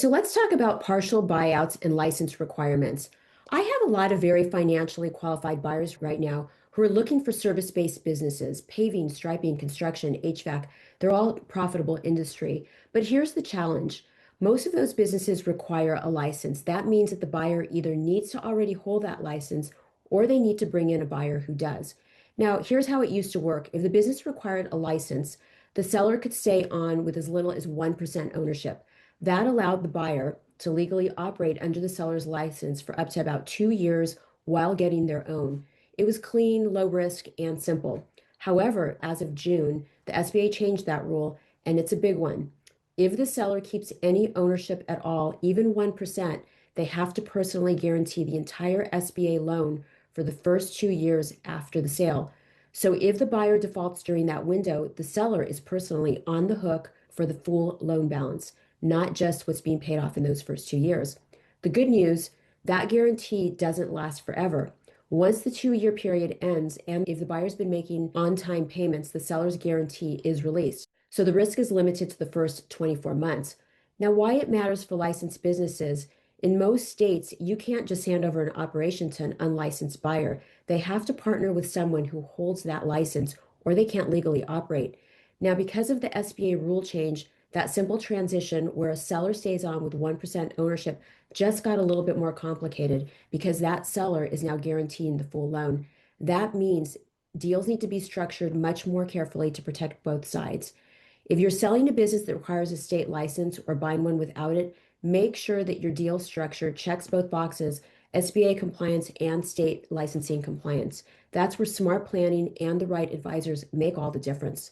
So let's talk about partial buyouts and license requirements. I have a lot of very financially qualified buyers right now who are looking for service-based businesses, paving, striping, construction, HVAC. They're all profitable industry. But here's the challenge. Most of those businesses require a license. That means that the buyer either needs to already hold that license or they need to bring in a buyer who does. Now, here's how it used to work. If the business required a license, the seller could stay on with as little as 1% ownership. That allowed the buyer to legally operate under the seller's license for up to about 2 years while getting their own. It was clean, low risk, and simple. However, as of June, the SBA changed that rule, and it's a big one. If the seller keeps any ownership at all, even 1%, they have to personally guarantee the entire SBA loan for the first 2 years after the sale. So if the buyer defaults during that window, the seller is personally on the hook for the full loan balance, not just what's being paid off in those first 2 years. The good news, that guarantee doesn't last forever. Once the 2 year period ends, and if the buyer's been making on time payments, the seller's guarantee is released. So the risk is limited to the first 24 months. Now, why it matters for licensed businesses, in most states, you can't just hand over an operation to an unlicensed buyer. They have to partner with someone who holds that license, or they can't legally operate. Now, because of the SBA rule change, that simple transition where a seller stays on with 1% ownership just got a little bit more complicated because that seller is now guaranteeing the full loan. That means deals need to be structured much more carefully to protect both sides. If you're selling a business that requires a state license or buying one without it, make sure that your deal structure checks both boxes, SBA compliance and state licensing compliance. That's where smart planning and the right advisors make all the difference.